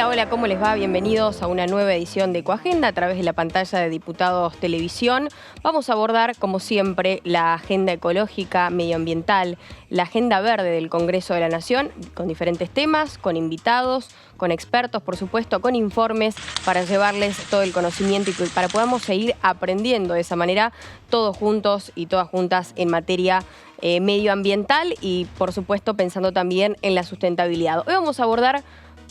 Hola, hola, ¿cómo les va? Bienvenidos a una nueva edición de Ecoagenda a través de la pantalla de Diputados Televisión. Vamos a abordar, como siempre, la agenda ecológica, medioambiental, la agenda verde del Congreso de la Nación, con diferentes temas, con invitados, con expertos, por supuesto, con informes para llevarles todo el conocimiento y para que podamos seguir aprendiendo de esa manera, todos juntos y todas juntas en materia medioambiental y, por supuesto, pensando también en la sustentabilidad. Hoy vamos a abordar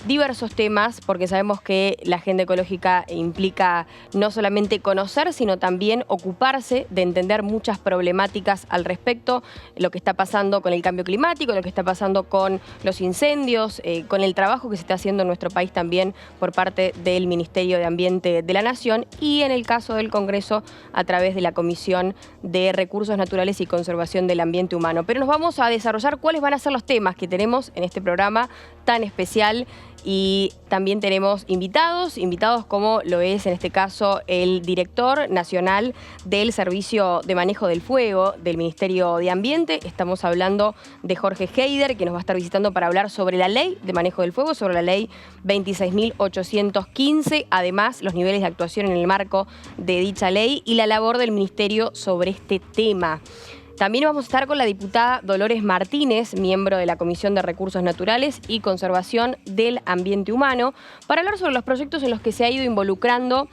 diversos temas, porque sabemos que la agenda ecológica implica no solamente conocer, sino también ocuparse de entender muchas problemáticas al respecto, lo que está pasando con el cambio climático, lo que está pasando con los incendios, con el trabajo que se está haciendo en nuestro país también por parte del Ministerio de Ambiente de la Nación y en el caso del Congreso a través de la Comisión de Recursos Naturales y Conservación del Ambiente Humano. Pero nos vamos a desarrollar cuáles van a ser los temas que tenemos en este programa tan especial. Y también tenemos invitados como lo es en este caso el director nacional del Servicio de Manejo del Fuego del Ministerio de Ambiente. Estamos hablando de Jorge Heider, que nos va a estar visitando para hablar sobre la Ley de Manejo del Fuego, sobre la Ley 26.815, además los niveles de actuación en el marco de dicha ley y la labor del Ministerio sobre este tema. También vamos a estar con la diputada Dolores Martínez, miembro de la Comisión de Recursos Naturales y Conservación del Ambiente Humano, para hablar sobre los proyectos en los que se ha ido involucrando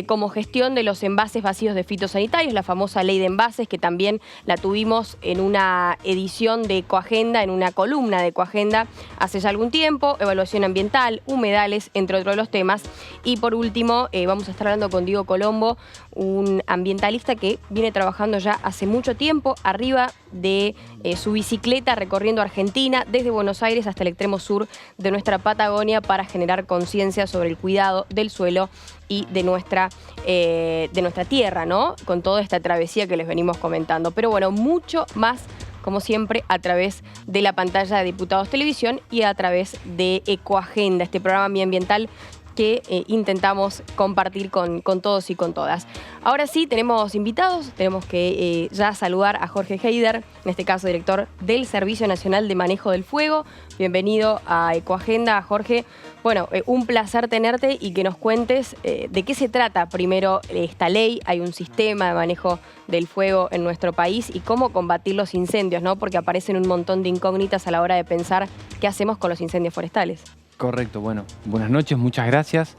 como gestión de los envases vacíos de fitosanitarios, la famosa ley de envases, que también la tuvimos en una edición de Ecoagenda, en una columna de Ecoagenda hace ya algún tiempo, evaluación ambiental, humedales, entre otros los temas. Y por último, vamos a estar hablando con Diego Colombo, un ambientalista que viene trabajando ya hace mucho tiempo arriba de su bicicleta recorriendo Argentina, desde Buenos Aires hasta el extremo sur de nuestra Patagonia, para generar conciencia sobre el cuidado del suelo y de nuestra tierra, ¿no? Con toda esta travesía que les venimos comentando. Pero bueno, mucho más, como siempre, a través de la pantalla de Diputados Televisión y a través de Ecoagenda, este programa medioambiental que intentamos compartir con todos y con todas. Ahora sí, tenemos invitados, tenemos que ya saludar a Jorge Heider, en este caso director del Servicio Nacional de Manejo del Fuego. Bienvenido a Ecoagenda, Jorge. Bueno, un placer tenerte y que nos cuentes de qué se trata primero esta ley. Hay un sistema de manejo del fuego en nuestro país y cómo combatir los incendios, ¿no? Porque aparecen un montón de incógnitas a la hora de pensar qué hacemos con los incendios forestales. Correcto, bueno, buenas noches, muchas gracias.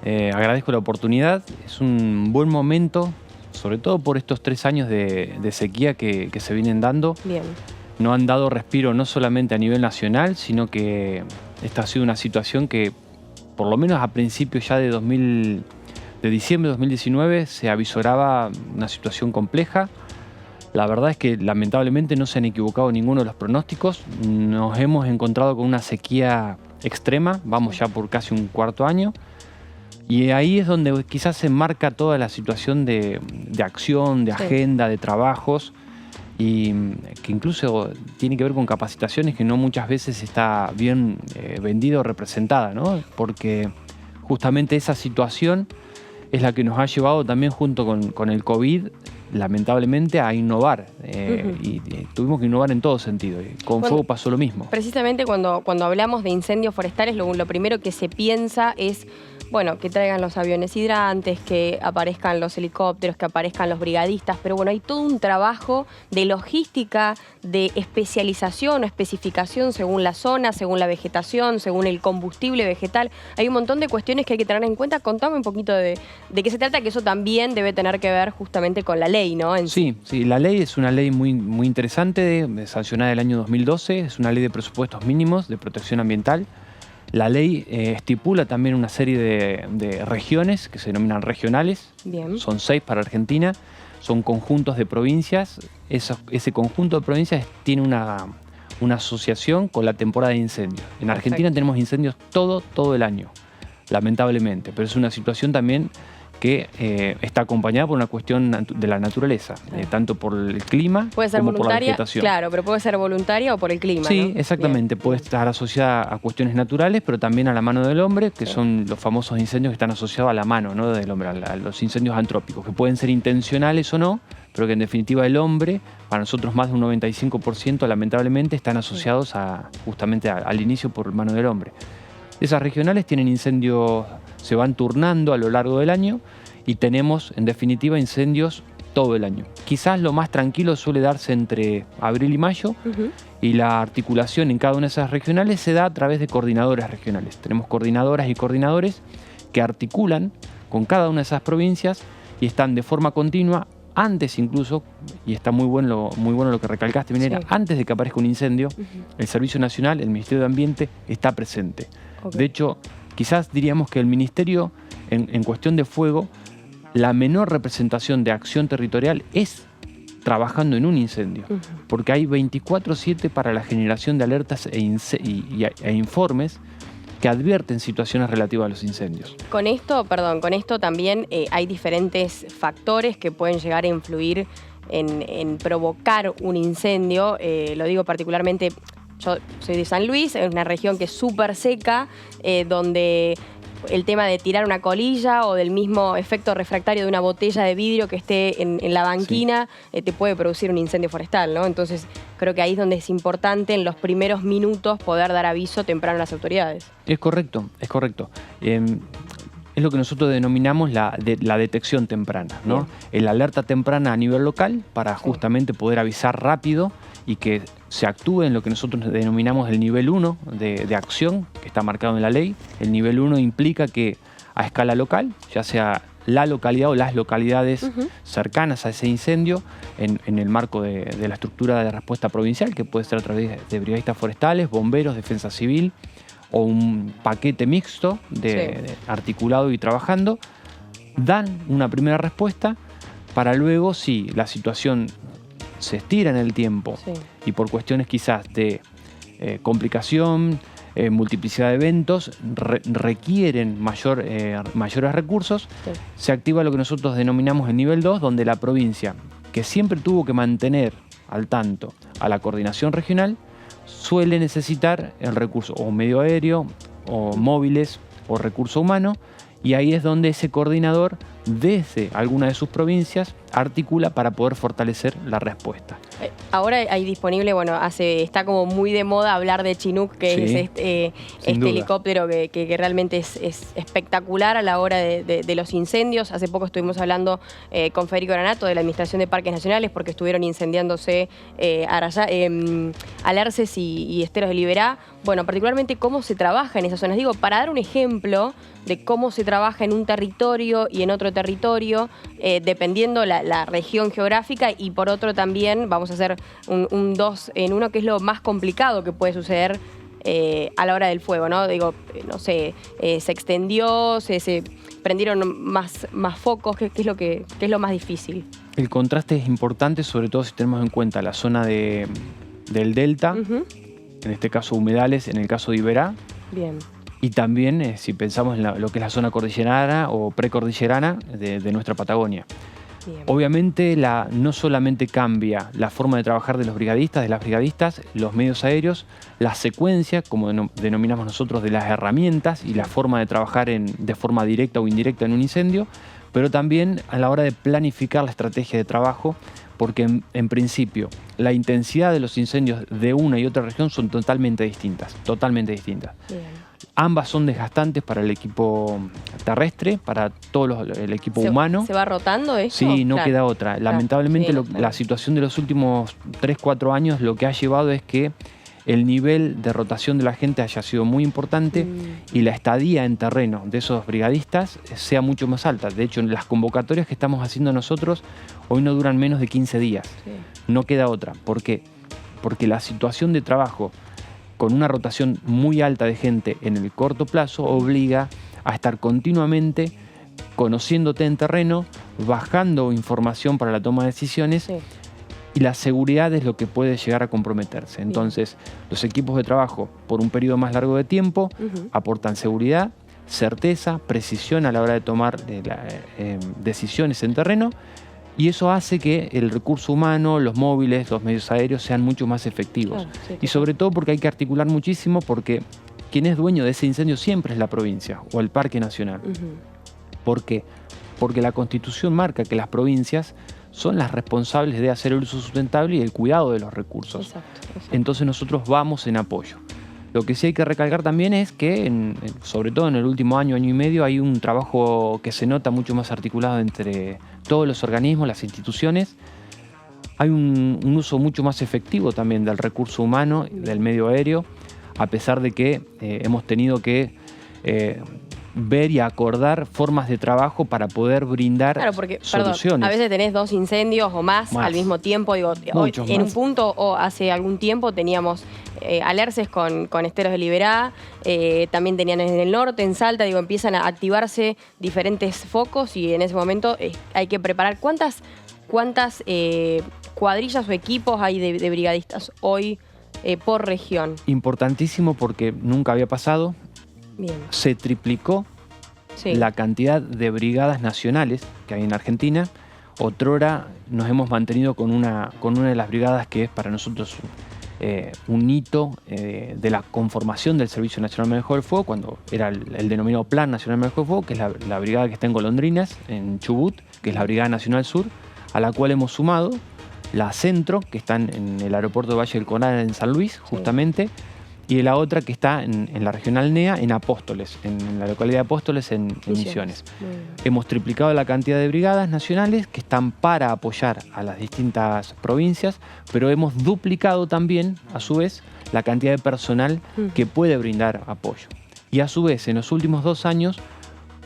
Agradezco la oportunidad. Es un buen momento, sobre todo por estos 3 años de sequía que se vienen dando. Bien. No han dado respiro no solamente a nivel nacional, sino que esta ha sido una situación que, por lo menos a principios ya de diciembre de 2019, se avisoraba una situación compleja. La verdad es que lamentablemente no se han equivocado ninguno de los pronósticos. Nos hemos encontrado con una sequía extrema, vamos ya por casi un cuarto año. Y ahí es donde quizás se enmarca toda la situación de acción, de agenda, de trabajos, y que incluso tiene que ver con capacitaciones que no muchas veces está bien vendida o representada, ¿no? Porque justamente esa situación es la que nos ha llevado también junto con el COVID, lamentablemente, a innovar. Y tuvimos que innovar en todo sentido. Con fuego pasó lo mismo. Precisamente cuando hablamos de incendios forestales, lo primero que se piensa es, bueno, que traigan los aviones hidrantes, que aparezcan los helicópteros, que aparezcan los brigadistas, pero bueno, hay todo un trabajo de logística, de especialización o especificación según la zona, según la vegetación, según el combustible vegetal. Hay un montón de cuestiones que hay que tener en cuenta. Contame un poquito de qué se trata, que eso también debe tener que ver justamente con la ley, ¿no? Sí, la ley es una ley muy, muy interesante, sancionada el año 2012, es una ley de presupuestos mínimos de protección ambiental. La ley estipula también una serie de regiones que se denominan regionales. Bien. Son 6 para Argentina, son conjuntos de provincias. Ese conjunto de provincias tiene una asociación con la temporada de incendios. En Argentina tenemos incendios todo el año, lamentablemente, pero es una situación también que está acompañada por una cuestión de la naturaleza, tanto por el clima como por la vegetación. Claro, pero puede ser voluntaria o por el clima, Sí, ¿no? exactamente. Bien. Puede estar asociada a cuestiones naturales, pero también a la mano del hombre, que son los famosos incendios que están asociados a la mano, ¿no?, del hombre, a los incendios antrópicos, que pueden ser intencionales o no, pero que en definitiva el hombre, para nosotros más de un 95%, lamentablemente, están asociados justamente al inicio por mano del hombre. Esas regionales tienen incendios, se van turnando a lo largo del año y tenemos, en definitiva, incendios todo el año. Quizás lo más tranquilo suele darse entre abril y mayo, y la articulación en cada una de esas regionales se da a través de coordinadores regionales. Tenemos coordinadoras y coordinadores que articulan con cada una de esas provincias y están de forma continua, antes incluso, y está muy bueno lo que recalcaste, Minera, sí, antes de que aparezca un incendio, el Servicio Nacional, el Ministerio de Ambiente, está presente. De hecho, quizás diríamos que el Ministerio, en cuestión de fuego, la menor representación de acción territorial es trabajando en un incendio, porque hay 24/7 para la generación de alertas e informes que advierten situaciones relativas a los incendios. Con esto también hay diferentes factores que pueden llegar a influir en provocar un incendio. Lo digo particularmente, yo soy de San Luis, es una región que es súper seca, donde el tema de tirar una colilla o del mismo efecto refractario de una botella de vidrio que esté en la banquina, sí, te puede producir un incendio forestal, ¿no? Entonces creo que ahí es donde es importante en los primeros minutos poder dar aviso temprano a las autoridades. Es correcto, es correcto. Es lo que nosotros denominamos la detección temprana, ¿no? El alerta temprana a nivel local para justamente poder avisar rápido y que se actúe en lo que nosotros denominamos el nivel 1 de acción, que está marcado en la ley. El nivel 1 implica que a escala local, ya sea la localidad o las localidades cercanas a ese incendio, en el marco de la estructura de respuesta provincial, que puede ser a través de brigadistas forestales, bomberos, defensa civil, o un paquete mixto articulado y trabajando, dan una primera respuesta para luego, si la situación se estira en el tiempo y por cuestiones quizás de complicación, multiplicidad de eventos, requieren mayores recursos, se activa lo que nosotros denominamos el nivel 2, donde la provincia, que siempre tuvo que mantener al tanto a la coordinación regional, suele necesitar el recurso o medio aéreo, o móviles, o recurso humano, y ahí es donde ese coordinador, desde alguna de sus provincias, articula para poder fortalecer la respuesta. Ahora hay disponible, está como muy de moda hablar de Chinook, que es este helicóptero que realmente es espectacular a la hora de los incendios. Hace poco estuvimos hablando con Federico Granato de la Administración de Parques Nacionales, porque estuvieron incendiándose Alerces y Esteros de Liberá. Bueno, particularmente cómo se trabaja en esas zonas. Digo, para dar un ejemplo de cómo se trabaja en un territorio y en otro territorio, dependiendo la región geográfica, y por otro también vamos a hacer un 2 en 1, que es lo más complicado que puede suceder a la hora del fuego, ¿no? Digo, no sé, se extendió, se prendieron más focos, ¿qué es lo más difícil? El contraste es importante, sobre todo si tenemos en cuenta la zona del delta, en este caso humedales, en el caso de Iberá. Bien. Y también si pensamos en lo que es la zona cordillerana o precordillerana de nuestra Patagonia. Bien. Obviamente no solamente cambia la forma de trabajar de los brigadistas, de las brigadistas, los medios aéreos, la secuencia, como denominamos nosotros, de las herramientas y la forma de trabajar de forma directa o indirecta en un incendio, pero también a la hora de planificar la estrategia de trabajo, porque en principio la intensidad de los incendios de una y otra región son totalmente distintas. Bien. Ambas son desgastantes para el equipo terrestre, para todo el equipo humano. ¿Se va rotando esto? Sí, no queda otra. Lamentablemente la situación de los últimos 3-4 años lo que ha llevado es que el nivel de rotación de la gente haya sido muy importante y la estadía en terreno de esos brigadistas sea mucho más alta. De hecho, las convocatorias que estamos haciendo nosotros hoy no duran menos de 15 días. No queda otra. ¿Por qué? Porque la situación de trabajo con una rotación muy alta de gente en el corto plazo obliga a estar continuamente conociéndote en terreno, bajando información para la toma de decisiones, y la seguridad es lo que puede llegar a comprometerse. Entonces, los equipos de trabajo, por un periodo más largo de tiempo, aportan seguridad, certeza, precisión a la hora de tomar decisiones en terreno, y eso hace que el recurso humano, los móviles, los medios aéreos sean mucho más efectivos. Y sobre todo porque hay que articular muchísimo, porque quien es dueño de ese incendio siempre es la provincia o el Parque Nacional. ¿Por qué? Porque la Constitución marca que las provincias son las responsables de hacer el uso sustentable y el cuidado de los recursos. Entonces nosotros vamos en apoyo. Lo que sí hay que recalcar también es que, sobre todo en el último año, año y medio, hay un trabajo que se nota mucho más articulado entre todos los organismos, las instituciones. Hay un uso mucho más efectivo también del recurso humano, del medio aéreo, a pesar de que hemos tenido que ver y acordar formas de trabajo para poder brindar soluciones. Perdón, a veces tenés 2 incendios o más al mismo tiempo. Digo, hoy, en un punto o hace algún tiempo teníamos alerces con Esteros de Liberá, también tenían en el norte, en Salta, digo, empiezan a activarse diferentes focos y en ese momento hay que preparar. ¿Cuántas cuadrillas o equipos hay de brigadistas hoy por región? Importantísimo porque nunca había pasado. Bien. Se triplicó la cantidad de brigadas nacionales que hay en Argentina. Otrora nos hemos mantenido con una de las brigadas que es para nosotros un hito de la conformación del Servicio Nacional de Manejo del Fuego, cuando era el denominado Plan Nacional de Manejo del Fuego, que es la brigada que está en Golondrinas, en Chubut, que es la Brigada Nacional Sur, a la cual hemos sumado la Centro, que está en el aeropuerto de Valle del Conal en San Luis, justamente, y la otra que está en la regional NEA, en Apóstoles, en la localidad de Apóstoles, en Misiones. Hemos triplicado la cantidad de brigadas nacionales que están para apoyar a las distintas provincias, pero hemos duplicado también, a su vez, la cantidad de personal que puede brindar apoyo. Y a su vez, en los últimos 2 años,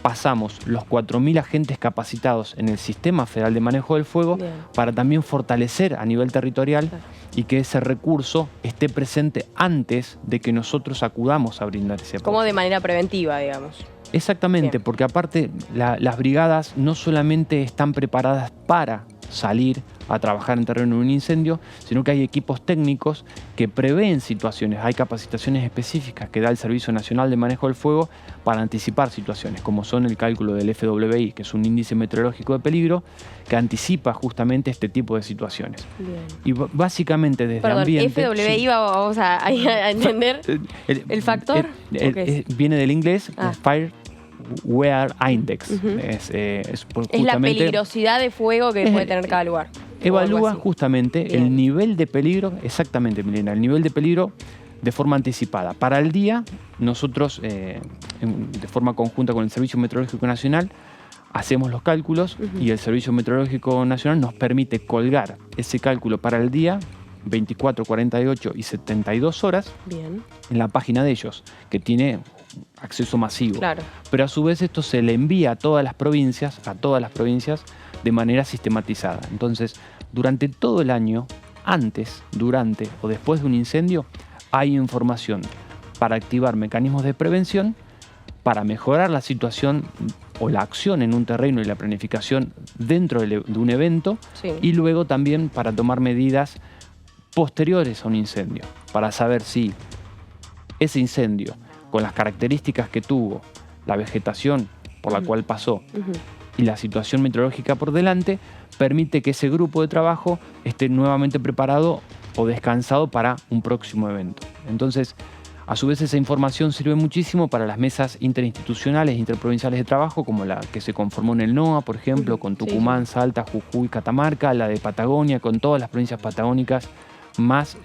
pasamos los 4.000 agentes capacitados en el Sistema Federal de Manejo del Fuego para también fortalecer a nivel territorial y que ese recurso esté presente antes de que nosotros acudamos a brindar ese apoyo. Como de manera preventiva, digamos. Exactamente, porque aparte las brigadas no solamente están preparadas para salir a trabajar en terreno de un incendio, sino que hay equipos técnicos que prevén situaciones. Hay capacitaciones específicas que da el Servicio Nacional de Manejo del Fuego para anticipar situaciones, como son el cálculo del FWI, que es un índice meteorológico de peligro, que anticipa justamente este tipo de situaciones. Bien. Y básicamente desde ambiente... FWI, vamos a entender el factor. Viene del inglés, Fire Wear Index. Es la peligrosidad de fuego que puede tener cada lugar. Evalúa justamente el nivel de peligro, exactamente, Milena, el nivel de peligro de forma anticipada. Para el día, nosotros, de forma conjunta con el Servicio Meteorológico Nacional, hacemos los cálculos y el Servicio Meteorológico Nacional nos permite colgar ese cálculo para el día, 24, 48 y 72 horas, en la página de ellos, que tiene acceso masivo. Claro. Pero a su vez esto se le envía a todas las provincias, de manera sistematizada. Entonces, durante todo el año, antes, durante o después de un incendio, hay información para activar mecanismos de prevención, para mejorar la situación o la acción en un terreno y la planificación dentro de un evento, y luego también para tomar medidas posteriores a un incendio, para saber si ese incendio, con las características que tuvo, la vegetación por la cual pasó y la situación meteorológica por delante, permite que ese grupo de trabajo esté nuevamente preparado o descansado para un próximo evento. Entonces, a su vez, esa información sirve muchísimo para las mesas interinstitucionales, interprovinciales de trabajo, como la que se conformó en el NOA, por ejemplo, con Tucumán, Salta, Jujuy, Catamarca, la de Patagonia, con todas las provincias patagónicas, más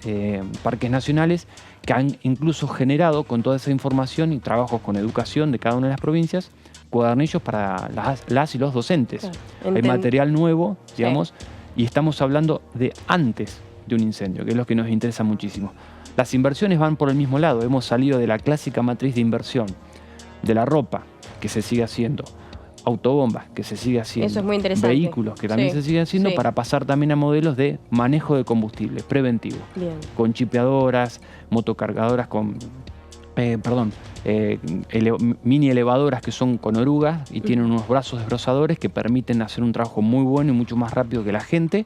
parques nacionales, que han incluso generado con toda esa información y trabajos con educación de cada una de las provincias, cuadernillos para las y los docentes. Claro. Hay material nuevo, digamos, y estamos hablando de antes de un incendio, que es lo que nos interesa muchísimo. Las inversiones van por el mismo lado. Hemos salido de la clásica matriz de inversión, de la ropa, que se sigue haciendo, autobombas, que se sigue haciendo. Eso es muy interesante. Vehículos, que también se siguen haciendo, para pasar también a modelos de manejo de combustible preventivo. Bien. Con chipeadoras, motocargadoras con... mini elevadoras que son con orugas y tienen unos brazos desbrozadores que permiten hacer un trabajo muy bueno y mucho más rápido que la gente.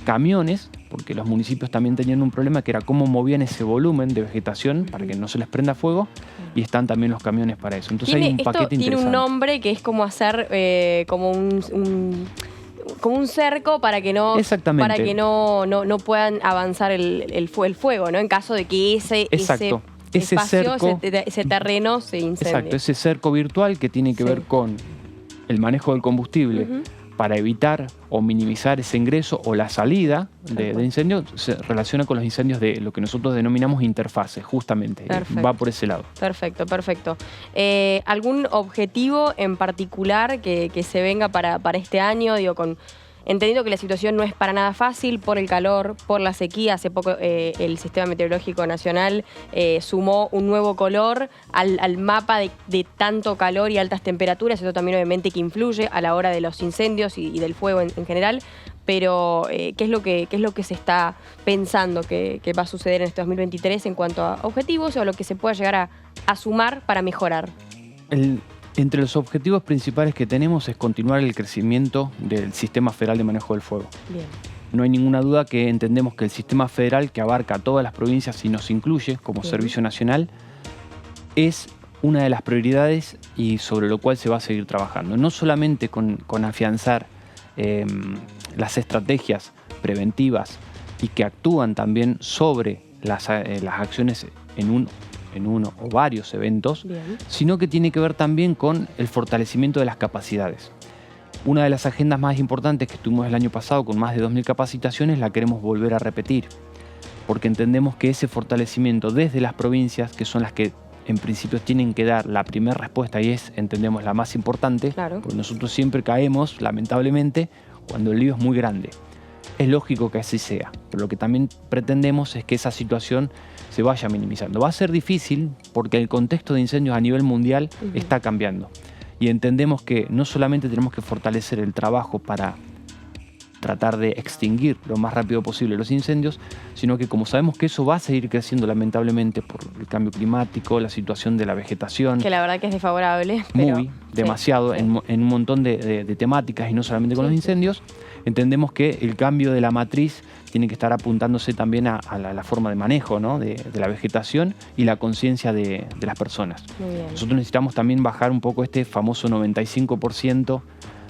Camiones, porque los municipios también tenían un problema que era cómo movían ese volumen de vegetación para que no se les prenda fuego, y están también los camiones para eso. Entonces hay un paquete interesante. Tiene un nombre que es como hacer como un cerco para que no puedan avanzar el fuego, ¿no? En caso de que ese terreno se incendie. Exacto, ese cerco virtual que tiene que ver con el manejo del combustible para evitar o minimizar ese ingreso o la salida de incendios, se relaciona con los incendios de lo que nosotros denominamos interfaces, justamente. Perfecto. Va por ese lado. Perfecto, perfecto. ¿Algún objetivo en particular que se venga para este año? Digo, entendiendo que la situación no es para nada fácil por el calor, por la sequía. Hace poco el Sistema Meteorológico Nacional sumó un nuevo color al mapa de tanto calor y altas temperaturas. Eso también obviamente que influye a la hora de los incendios y del fuego en general. Pero, ¿qué es lo que se está pensando que va a suceder en este 2023 en cuanto a objetivos o lo que se pueda llegar a sumar para mejorar? Entre los objetivos principales que tenemos es continuar el crecimiento del Sistema Federal de Manejo del Fuego. Bien. No hay ninguna duda que entendemos que el Sistema Federal, que abarca a todas las provincias y nos incluye como Servicio Nacional, es una de las prioridades y sobre lo cual se va a seguir trabajando. No solamente con afianzar las estrategias preventivas y que actúan también sobre las acciones en uno o varios eventos, sino que tiene que ver también con el fortalecimiento de las capacidades. Una de las agendas más importantes que tuvimos el año pasado con más de 2.000 capacitaciones la queremos volver a repetir, porque entendemos que ese fortalecimiento desde las provincias, que son las que en principio tienen que dar la primera respuesta y es, entendemos, la más importante, porque nosotros siempre caemos, lamentablemente, cuando el lío es muy grande. Es lógico que así sea, pero lo que también pretendemos es que esa situación se vaya minimizando. Va a ser difícil porque el contexto de incendios a nivel mundial está cambiando. Y entendemos que no solamente tenemos que fortalecer el trabajo para tratar de extinguir lo más rápido posible los incendios, sino que como sabemos que eso va a seguir creciendo lamentablemente por el cambio climático, la situación de la vegetación. Que la verdad que es desfavorable. Demasiado en un montón de temáticas y no solamente con los incendios. Entendemos que el cambio de la matriz tiene que estar apuntándose también a la forma de manejo, ¿no? de la vegetación y la conciencia de las personas. Muy bien. Nosotros necesitamos también bajar un poco este famoso 95%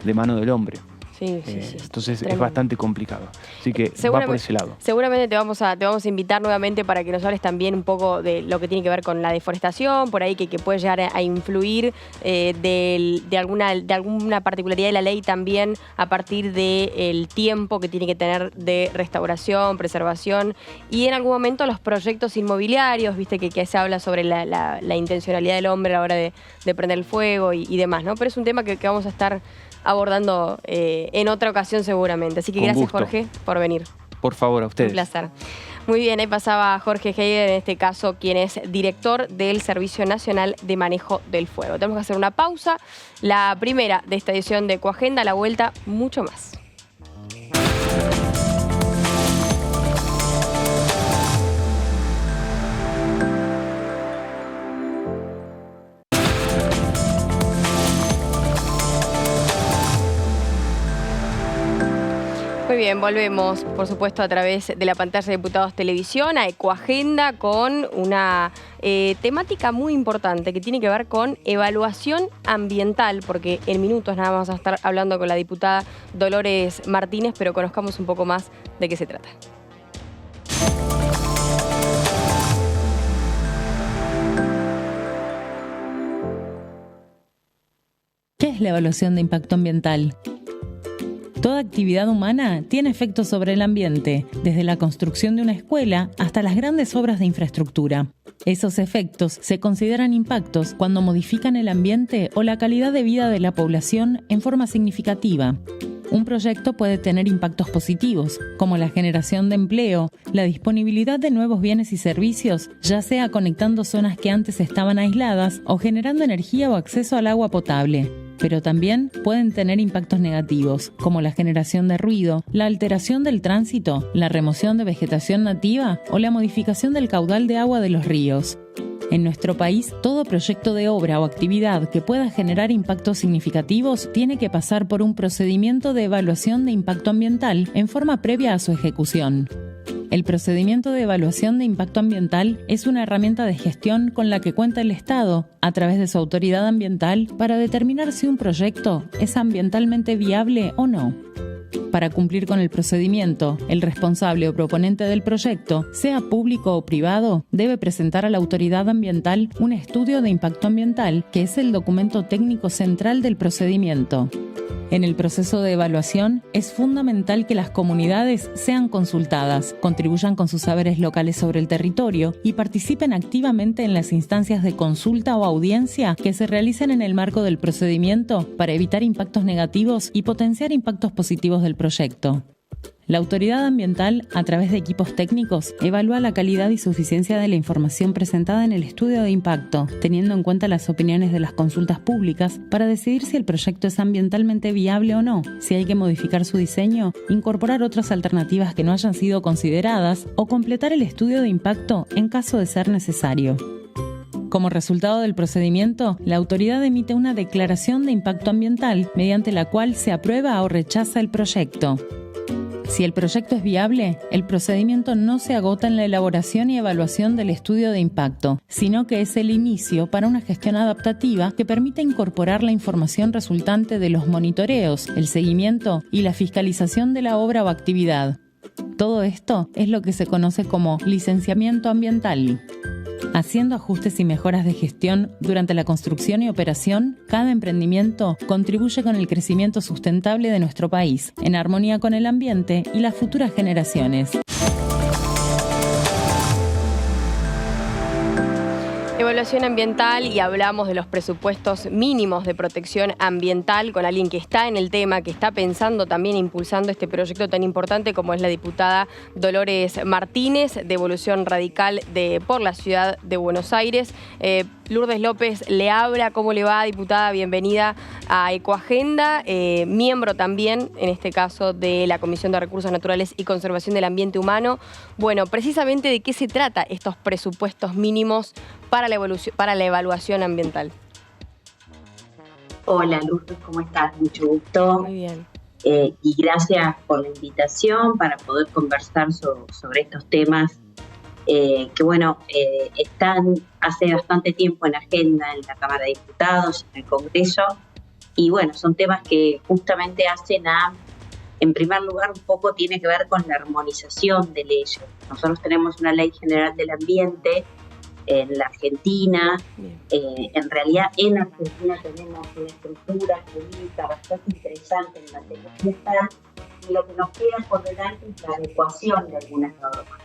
de mano del hombre. Sí. Entonces es bastante complicado. Así que va por ese lado. Seguramente te vamos a invitar nuevamente para que nos hables también un poco de lo que tiene que ver con la deforestación, por ahí que puede llegar a influir de alguna particularidad de la ley también a partir del tiempo que tiene que tener de restauración, preservación y en algún momento los proyectos inmobiliarios, viste que se habla sobre la intencionalidad del hombre a la hora de prender el fuego y demás, ¿no? Pero es un tema que vamos a estar abordando en otra ocasión seguramente. Así que gracias, Jorge, por venir. Por favor, a ustedes. Un placer. Muy bien, ahí pasaba Jorge Heider, en este caso, quien es director del Servicio Nacional de Manejo del Fuego. Tenemos que hacer una pausa. La primera de esta edición de Ecoagenda, a la vuelta, mucho más. Muy bien, volvemos, por supuesto, a través de la pantalla de Diputados Televisión a Ecoagenda con una temática muy importante que tiene que ver con evaluación ambiental, porque en minutos nada más vamos a estar hablando con la diputada Dolores Martínez, pero conozcamos un poco más de qué se trata. ¿Qué es la evaluación de impacto ambiental? Toda actividad humana tiene efectos sobre el ambiente, desde la construcción de una escuela hasta las grandes obras de infraestructura. Esos efectos se consideran impactos cuando modifican el ambiente o la calidad de vida de la población en forma significativa. Un proyecto puede tener impactos positivos, como la generación de empleo, la disponibilidad de nuevos bienes y servicios, ya sea conectando zonas que antes estaban aisladas o generando energía o acceso al agua potable. Pero también pueden tener impactos negativos, como la generación de ruido, la alteración del tránsito, la remoción de vegetación nativa o la modificación del caudal de agua de los ríos. En nuestro país, todo proyecto de obra o actividad que pueda generar impactos significativos tiene que pasar por un procedimiento de evaluación de impacto ambiental en forma previa a su ejecución. El procedimiento de evaluación de impacto ambiental es una herramienta de gestión con la que cuenta el Estado, a través de su autoridad ambiental, para determinar si un proyecto es ambientalmente viable o no. Para cumplir con el procedimiento, el responsable o proponente del proyecto, sea público o privado, debe presentar a la autoridad ambiental un estudio de impacto ambiental, que es el documento técnico central del procedimiento. En el proceso de evaluación, es fundamental que las comunidades sean consultadas, contribuyan con sus saberes locales sobre el territorio y participen activamente en las instancias de consulta o audiencia que se realicen en el marco del procedimiento para evitar impactos negativos y potenciar impactos positivos del proyecto. La autoridad ambiental, a través de equipos técnicos, evalúa la calidad y suficiencia de la información presentada en el estudio de impacto, teniendo en cuenta las opiniones de las consultas públicas para decidir si el proyecto es ambientalmente viable o no, si hay que modificar su diseño, incorporar otras alternativas que no hayan sido consideradas o completar el estudio de impacto en caso de ser necesario. Como resultado del procedimiento, la autoridad emite una declaración de impacto ambiental mediante la cual se aprueba o rechaza el proyecto. Si el proyecto es viable, el procedimiento no se agota en la elaboración y evaluación del estudio de impacto, sino que es el inicio para una gestión adaptativa que permite incorporar la información resultante de los monitoreos, el seguimiento y la fiscalización de la obra o actividad. Todo esto es lo que se conoce como licenciamiento ambiental. Haciendo ajustes y mejoras de gestión durante la construcción y operación, cada emprendimiento contribuye con el crecimiento sustentable de nuestro país, en armonía con el ambiente y las futuras generaciones. Evaluación ambiental, y hablamos de los presupuestos mínimos de protección ambiental con alguien que está en el tema, que está pensando también, impulsando este proyecto tan importante como es la diputada Dolores Martínez, de Evolución Radical por la ciudad de Buenos Aires. Lourdes López le habla. ¿Cómo le va, diputada? Bienvenida a Ecoagenda, miembro también, en este caso, de la Comisión de Recursos Naturales y Conservación del Ambiente Humano. Bueno, precisamente, ¿de qué se trata estos presupuestos mínimos para la evaluación ambiental? Hola, Lourdes, ¿cómo estás? Mucho gusto. Muy bien. Y gracias por la invitación para poder conversar sobre estos temas que, están hace bastante tiempo en agenda en la Cámara de Diputados, en el Congreso, y bueno, son temas que justamente en primer lugar, un poco tiene que ver con la armonización de leyes. Nosotros tenemos una Ley General del Ambiente en la Argentina. En realidad, en Argentina tenemos una estructura jurídica bastante interesante en materia ambiental, y lo que nos queda por delante es la adecuación de algunas normas.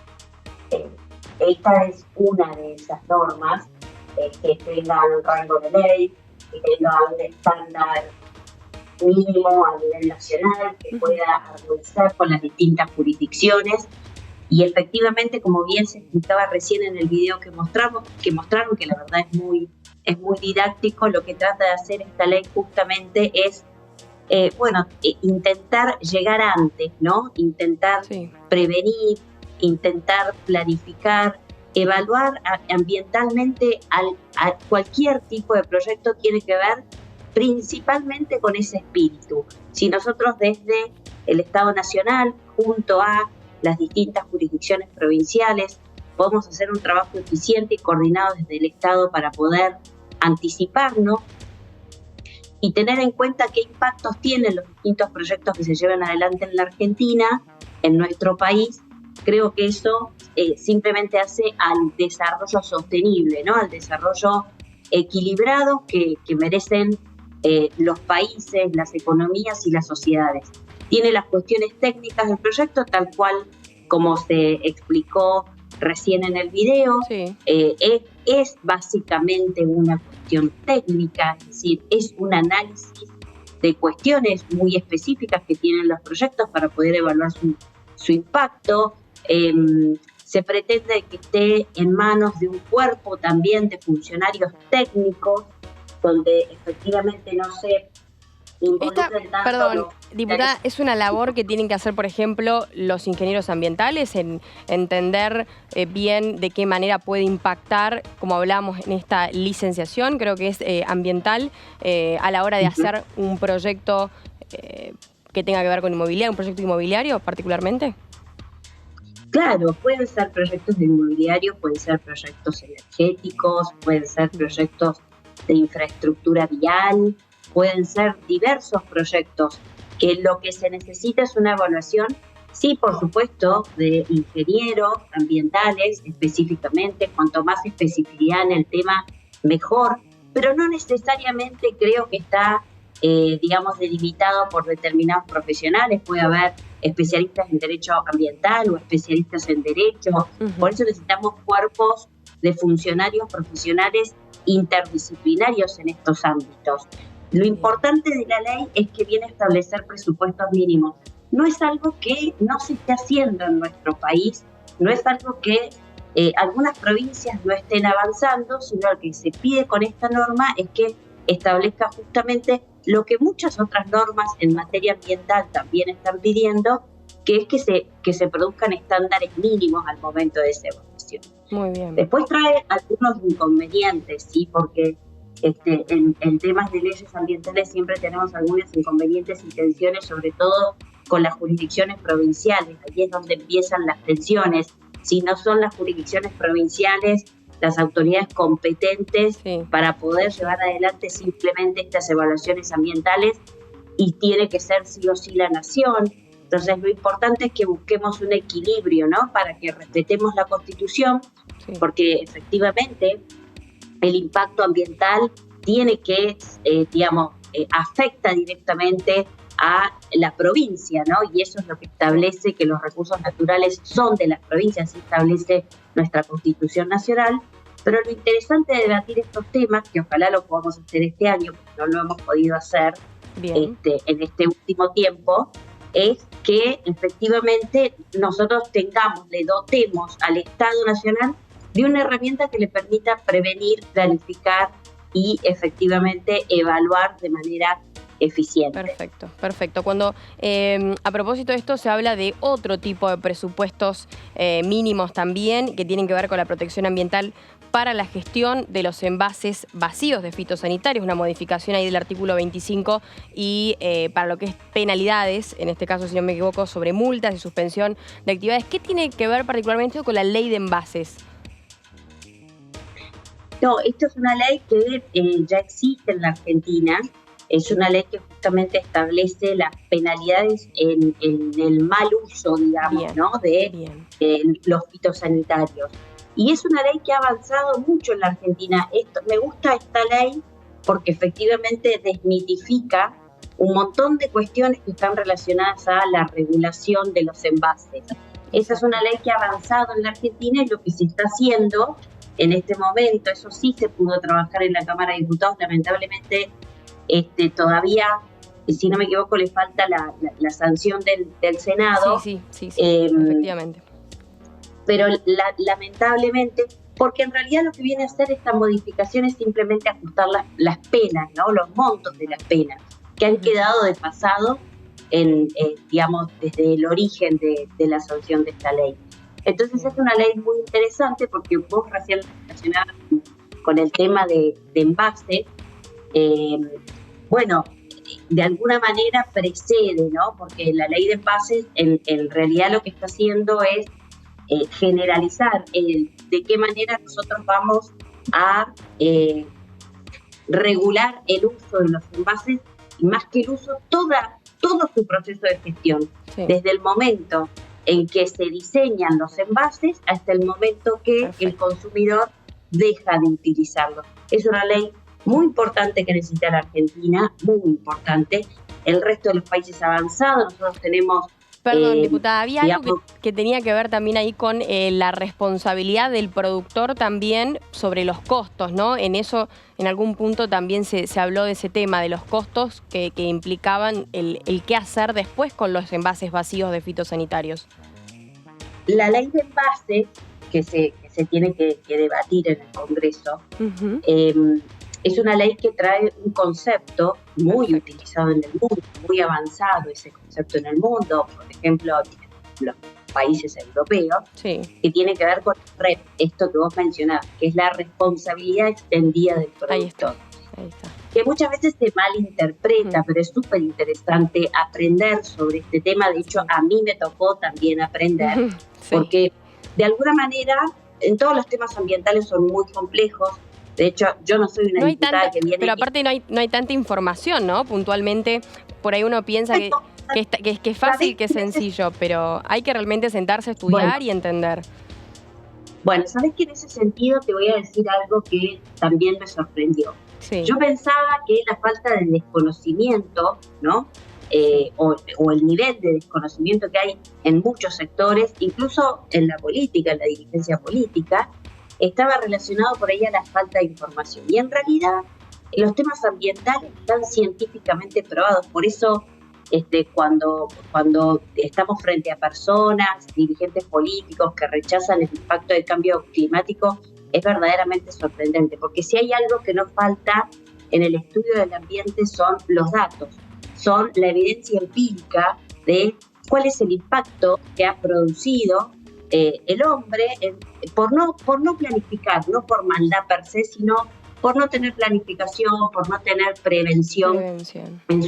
Esta es una de esas normas que tenga un rango de ley, que tenga un estándar mínimo a nivel nacional, que pueda armonizar con las distintas jurisdicciones. Y efectivamente, como bien se explicaba recién en el video que mostraron, que la verdad es muy didáctico, lo que trata de hacer esta ley justamente es intentar llegar antes, ¿no? Intentar prevenir, intentar planificar, evaluar ambientalmente a cualquier tipo de proyecto. Tiene que ver principalmente con ese espíritu. Si nosotros desde el Estado Nacional, junto a las distintas jurisdicciones provinciales, podemos hacer un trabajo eficiente y coordinado desde el Estado para poder anticiparnos y tener en cuenta qué impactos tienen los distintos proyectos que se llevan adelante en la Argentina, en nuestro país. Creo que eso simplemente hace al desarrollo sostenible, ¿no? Al desarrollo equilibrado que merecen los países, las economías y las sociedades. Tiene las cuestiones técnicas del proyecto, tal cual como se explicó recién en el video. Sí. Es básicamente una cuestión técnica, es decir, es un análisis de cuestiones muy específicas que tienen los proyectos para poder evaluar su impacto. Se pretende que esté en manos de un cuerpo también de funcionarios técnicos, donde efectivamente no se involucren tanto. Perdón, diputada, ¿es una labor que tienen que hacer, por ejemplo, los ingenieros ambientales en entender bien de qué manera puede impactar, como hablamos en esta licenciación, creo que es ambiental, a la hora de hacer un proyecto que tenga que ver con inmobiliario, un proyecto inmobiliario particularmente? Claro, pueden ser proyectos de inmobiliario, pueden ser proyectos energéticos, pueden ser proyectos de infraestructura vial, pueden ser diversos proyectos que lo que se necesita es una evaluación, sí, por supuesto, de ingenieros ambientales específicamente, cuanto más especificidad en el tema, mejor, pero no necesariamente creo que está, digamos, delimitado por determinados profesionales. Puede haber especialistas en derecho ambiental o especialistas en derecho. Por eso necesitamos cuerpos de funcionarios profesionales interdisciplinarios en estos ámbitos. Lo importante de la ley es que viene a establecer presupuestos mínimos. No es algo que no se esté haciendo en nuestro país, no es algo que algunas provincias no estén avanzando, sino lo que se pide con esta norma es que establezca justamente lo que muchas otras normas en materia ambiental también están pidiendo, que es que se produzcan estándares mínimos al momento de esa evaluación. Muy bien. Después trae algunos inconvenientes, ¿sí? Porque en temas de leyes ambientales siempre tenemos algunos inconvenientes y tensiones, sobre todo con las jurisdicciones provinciales. Ahí es donde empiezan las tensiones. Si no son las jurisdicciones provinciales las autoridades competentes para poder llevar adelante simplemente estas evaluaciones ambientales, y tiene que ser sí o sí la nación. Entonces lo importante es que busquemos un equilibrio, ¿no? Para que respetemos la Constitución, porque efectivamente el impacto ambiental tiene que, afecta directamente a la provincia, ¿no? Y eso es lo que establece que los recursos naturales son de las provincias, y establece nuestra Constitución Nacional. Pero lo interesante de debatir estos temas, que ojalá lo podamos hacer este año, porque no lo hemos podido hacer en este último tiempo, es que efectivamente nosotros le dotemos al Estado Nacional de una herramienta que le permita prevenir, planificar y efectivamente evaluar de manera eficiente. Perfecto. Cuando a propósito de esto se habla de otro tipo de presupuestos mínimos también, que tienen que ver con la protección ambiental para la gestión de los envases vacíos de fitosanitarios, una modificación ahí del artículo 25, y para lo que es penalidades, en este caso, si no me equivoco, sobre multas y suspensión de actividades. ¿Qué tiene que ver particularmente con la ley de envases? No, esto es una ley que ya existe en la Argentina. Es una ley que justamente establece las penalidades en el mal uso, digamos, ¿no? de los fitosanitarios. Y es una ley que ha avanzado mucho en la Argentina. Me gusta esta ley porque efectivamente desmitifica un montón de cuestiones que están relacionadas a la regulación de los envases. Esa es una ley que ha avanzado en la Argentina, y lo que se está haciendo en este momento, eso sí se pudo trabajar en la Cámara de Diputados, lamentablemente todavía, si no me equivoco, le falta la sanción del Senado. Sí, efectivamente. Pero lamentablemente, porque en realidad lo que viene a hacer esta modificación es simplemente ajustar las penas, ¿no? Los montos de las penas, que han quedado desfasados desde el origen de la sanción de esta ley. Entonces es una ley muy interesante, porque vos recién relacionabas con el tema de envase. De alguna manera precede, ¿no? Porque la ley de envases en realidad lo que está haciendo es generalizar de qué manera nosotros vamos a regular el uso de los envases, y más que el uso, todo su proceso de gestión, desde el momento en que se diseñan los envases hasta el momento que el consumidor deja de utilizarlos. Es una ley muy importante que necesita la Argentina, muy importante. El resto de los países avanzados, nosotros tenemos... Perdón, diputada, había algo que tenía que ver también ahí con la responsabilidad del productor también sobre los costos, ¿no? En eso, en algún punto también se habló de ese tema, de los costos que implicaban el qué hacer después con los envases vacíos de fitosanitarios. La ley de envases, que se tiene que debatir en el Congreso, es una ley que trae un concepto muy utilizado en el mundo, muy avanzado ese concepto en el mundo, por ejemplo, los países europeos, que tiene que ver con esto que vos mencionabas, que es la responsabilidad extendida del productor. Ahí está. Que muchas veces se malinterpreta, pero es súper interesante aprender sobre este tema. De hecho, a mí me tocó también aprender, porque de alguna manera en todos los temas ambientales son muy complejos. De hecho, yo no soy una diputada que viene... Pero aparte no hay tanta información, ¿no? Puntualmente, por ahí uno piensa que que es fácil, que es sencillo, pero hay que realmente sentarse a estudiar y entender. Bueno, sabes que en ese sentido te voy a decir algo que también me sorprendió. Sí. Yo pensaba que la falta de desconocimiento, ¿no? O el nivel de desconocimiento que hay en muchos sectores, incluso en la política, en la dirigencia política, estaba relacionado por ahí a la falta de información. Y en realidad los temas ambientales están científicamente probados. Por eso cuando estamos frente a personas, dirigentes políticos que rechazan el impacto del cambio climático, es verdaderamente sorprendente, porque si hay algo que no falta en el estudio del ambiente son los datos, son la evidencia empírica de cuál es el impacto que ha producido el hombre por no planificar, no por maldad per se, sino por no tener planificación, por no tener prevención. En su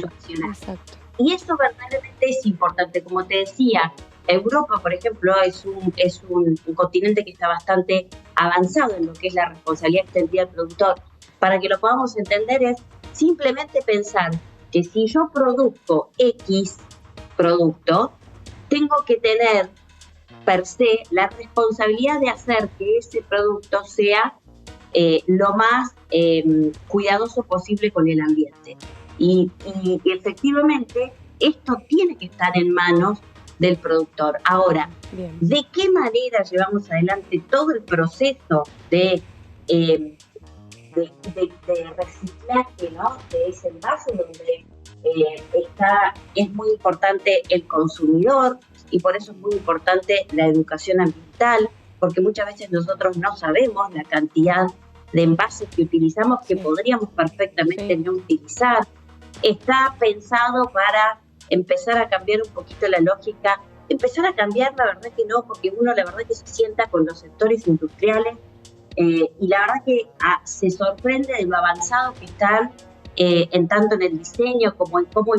accionar. Exacto. Y eso verdaderamente es importante. Como te decía, Europa, por ejemplo, es un continente que está bastante avanzado en lo que es la responsabilidad extendida del productor. Para que lo podamos entender es simplemente pensar que si yo produzco X producto, tengo que tener per se la responsabilidad de hacer que ese producto sea lo más cuidadoso posible con el ambiente. Y efectivamente esto tiene que estar en manos del productor. Ahora, bien, ¿de qué manera llevamos adelante todo el proceso de reciclaje, ¿no? De ese envase donde es muy importante el consumidor y por eso es muy importante la educación ambiental, porque muchas veces nosotros no sabemos la cantidad de envases que utilizamos que podríamos perfectamente no utilizar. Está pensado para empezar a cambiar un poquito la lógica, empezar a cambiar, la verdad que no, porque uno la verdad que se sienta con los sectores industriales y la verdad que se sorprende de lo avanzado que están en tanto en el diseño como en cómo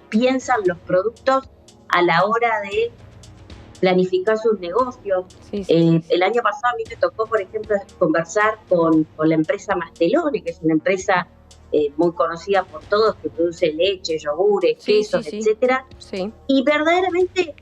piensan los productos a la hora de planificar sus negocios. El año pasado a mí me tocó, por ejemplo, conversar con la empresa Mastelone, que es una empresa muy conocida por todos, que produce leche, yogures, quesos, etcétera. Y verdaderamente,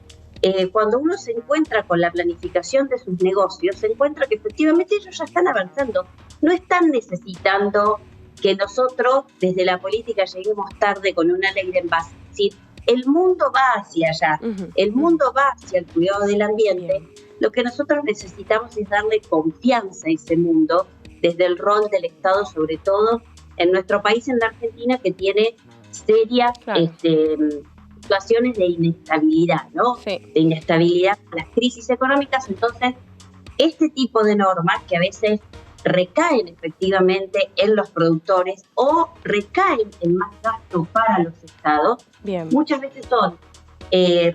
cuando uno se encuentra con la planificación de sus negocios, se encuentra que efectivamente ellos ya están avanzando. No están necesitando que nosotros, desde la política, lleguemos tarde con una ley de envase. Es decir, el mundo va hacia allá, el mundo va hacia el cuidado del ambiente. Lo que nosotros necesitamos es darle confianza a ese mundo, desde el rol del Estado, sobre todo en nuestro país, en la Argentina, que tiene serias situaciones de inestabilidad, ¿no? De inestabilidad, las crisis económicas. Entonces, este tipo de normas que a veces recaen efectivamente en los productores o recaen en más gasto para los estados, muchas veces son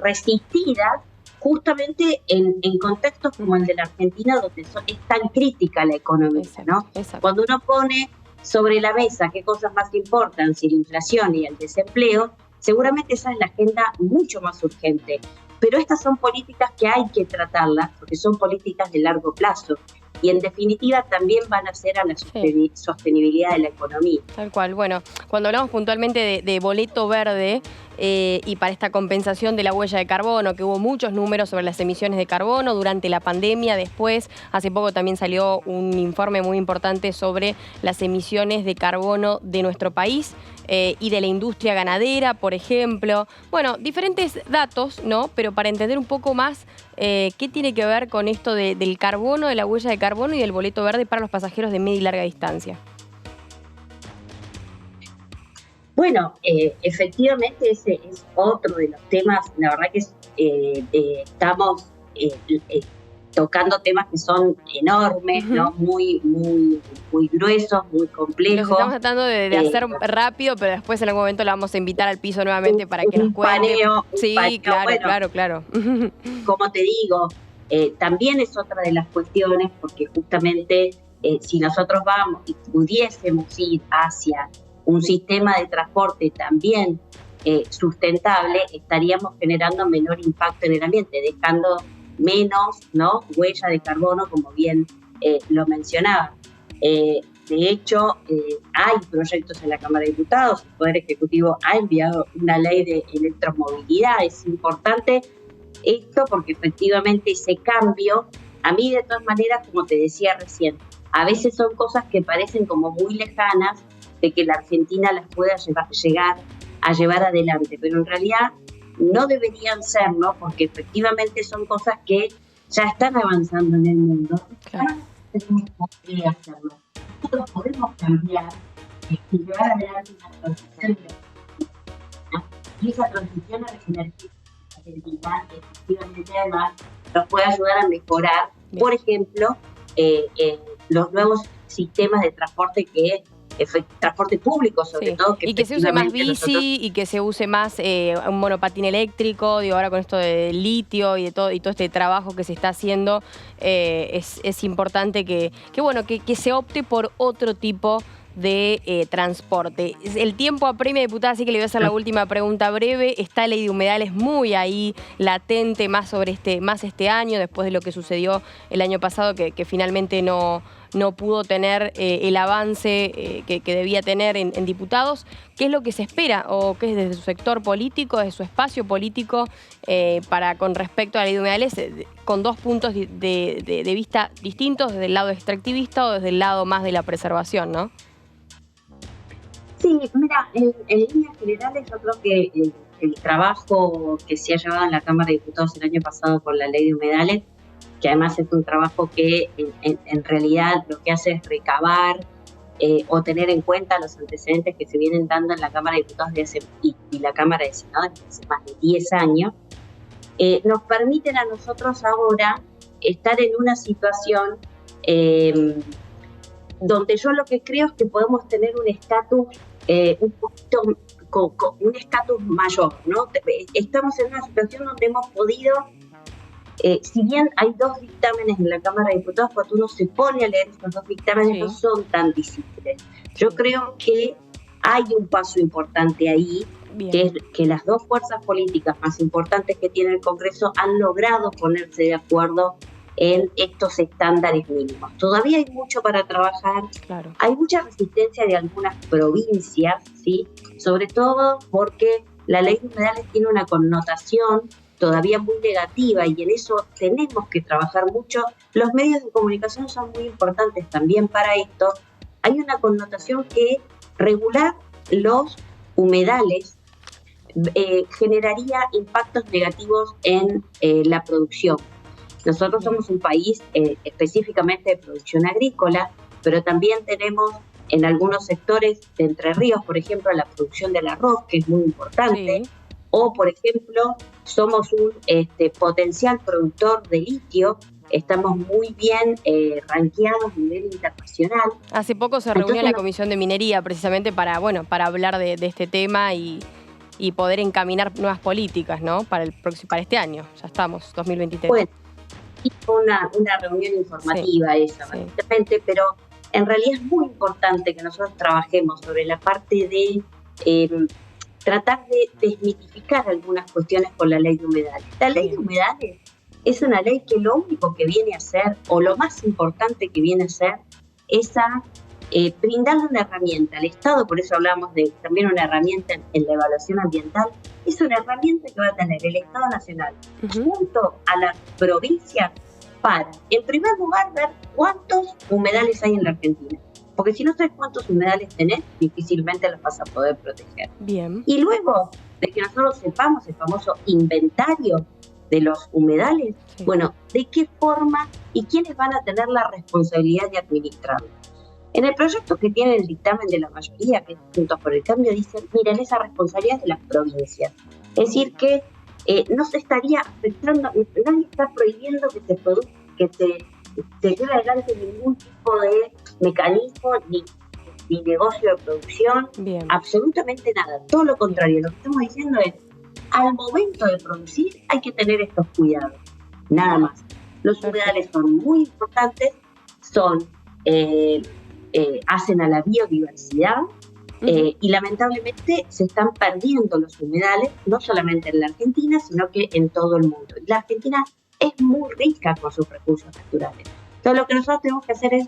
resistidas justamente en contextos como el de la Argentina, donde es tan crítica la economía, ¿no? Cuando uno pone sobre la mesa qué cosas más importan, si la inflación y el desempleo, seguramente esa es la agenda mucho más urgente. Pero estas son políticas que hay que tratarlas porque son políticas de largo plazo. Y en definitiva también van a ser a la sostenibilidad de la economía. Tal cual. Bueno, cuando hablamos puntualmente de boleto verde y para esta compensación de la huella de carbono, que hubo muchos números sobre las emisiones de carbono durante la pandemia, después, hace poco también salió un informe muy importante sobre las emisiones de carbono de nuestro país y de la industria ganadera, por ejemplo. Bueno, diferentes datos, ¿no? Pero para entender un poco más qué tiene que ver con esto del carbono, de la huella de carbono y del boleto verde para los pasajeros de media y larga distancia. Bueno, efectivamente ese es otro de los temas. La verdad que estamos tocando temas que son enormes, ¿no? Muy gruesos, muy complejos. Los estamos tratando de hacer rápido, pero después en algún momento la vamos a invitar al piso nuevamente para que nos cuente. Sí, claro. Como te digo, también es otra de las cuestiones, porque justamente si nosotros vamos y pudiésemos ir hacia un sistema de transporte también sustentable, estaríamos generando menor impacto en el ambiente, dejando menos, ¿no?, huella de carbono, como bien lo mencionaba. De hecho, hay proyectos en la Cámara de Diputados, el Poder Ejecutivo ha enviado una ley de electromovilidad. Es importante esto porque efectivamente ese cambio, a mí de todas maneras, como te decía recién, a veces son cosas que parecen como muy lejanas de que la Argentina las pueda llegar a llevar adelante, pero en realidad no deberían serlo porque efectivamente son cosas que ya están avanzando en el mundo. Claro. Tenemos que hacerlo. Nosotros podemos cambiar y llevar adelante una transición energética, y esa transición energética efectivamente además nos puede ayudar a mejorar, por ejemplo, los nuevos sistemas de transporte transporte público sobre todo. Y que se use más bici y que se use más un monopatín eléctrico, digo, ahora con esto de litio y todo este trabajo que se está haciendo, es importante que se opte por otro tipo de transporte. El tiempo apremia, diputada, así que le voy a hacer la última pregunta breve. Está la ley de humedales muy ahí latente, más este año, después de lo que sucedió el año pasado, que finalmente no pudo tener el avance que debía tener en diputados. ¿Qué es lo que se espera o qué es desde su sector político, desde su espacio político con respecto a la ley de humedales, con dos puntos de vista distintos, desde el lado extractivista o desde el lado más de la preservación, ¿no? Sí, mira, en líneas generales yo creo que el trabajo que se ha llevado en la Cámara de Diputados el año pasado con la ley de humedales, que además es un trabajo que en realidad lo que hace es recabar o tener en cuenta los antecedentes que se vienen dando en la Cámara de Diputados y la Cámara de Senadores desde hace más de 10 años, nos permiten a nosotros ahora estar en una situación donde yo lo que creo es que podemos tener un estatus un poquito con un estatus mayor, ¿no? Estamos en una situación donde hemos podido, si bien hay dos dictámenes en la Cámara de Diputados, cuando uno se pone a leer estos dos dictámenes no son tan difíciles. Yo creo que hay un paso importante ahí, que es que las dos fuerzas políticas más importantes que tiene el Congreso han logrado ponerse de acuerdo en estos estándares mínimos. Todavía hay mucho para trabajar, hay mucha resistencia de algunas provincias, ¿sí? Sobre todo porque la ley de humedales tiene una connotación todavía muy negativa y en eso tenemos que trabajar mucho. Los medios de comunicación son muy importantes también para esto. Hay una connotación que regular los humedales generaría impactos negativos en la producción. Nosotros somos un país específicamente de producción agrícola, pero también tenemos en algunos sectores de Entre Ríos, por ejemplo, la producción del arroz, que es muy importante, o, por ejemplo, somos un potencial productor de litio, estamos muy bien rankeados a nivel internacional. Hace poco se reunió la Comisión de Minería precisamente para hablar de este tema y poder encaminar nuevas políticas, ¿no? Para este año, ya estamos, 2023. Bueno, una reunión informativa esa, básicamente, pero en realidad es muy importante que nosotros trabajemos sobre la parte de tratar de desmitificar algunas cuestiones con la ley de humedales. La ley de humedales es una ley que lo único que viene a hacer, o lo más importante que viene a hacer, es brindarle una herramienta al Estado, por eso hablamos de también una herramienta en la evaluación ambiental. Es una herramienta que va a tener el Estado Nacional junto a las provincias para, en primer lugar, ver cuántos humedales hay en la Argentina. Porque si no sabes cuántos humedales tenés, difícilmente los vas a poder proteger. Bien. Y luego de que nosotros sepamos el famoso inventario de los humedales, bueno, de qué forma y quiénes van a tener la responsabilidad de administrarlos. En el proyecto que tiene el dictamen de la mayoría, que es Juntos por el Cambio, dicen, miren, esa responsabilidad es de las provincias. Es decir, que no se estaría afectando, nadie está prohibiendo que se lleve adelante ningún tipo de mecanismo ni negocio de producción, absolutamente nada. Todo lo contrario, lo que estamos diciendo es, al momento de producir hay que tener estos cuidados, nada más. Los humedales son muy importantes, hacen a la biodiversidad y lamentablemente se están perdiendo los humedales, no solamente en la Argentina, sino que en todo el mundo. La Argentina es muy rica con sus recursos naturales. Entonces lo que nosotros tenemos que hacer es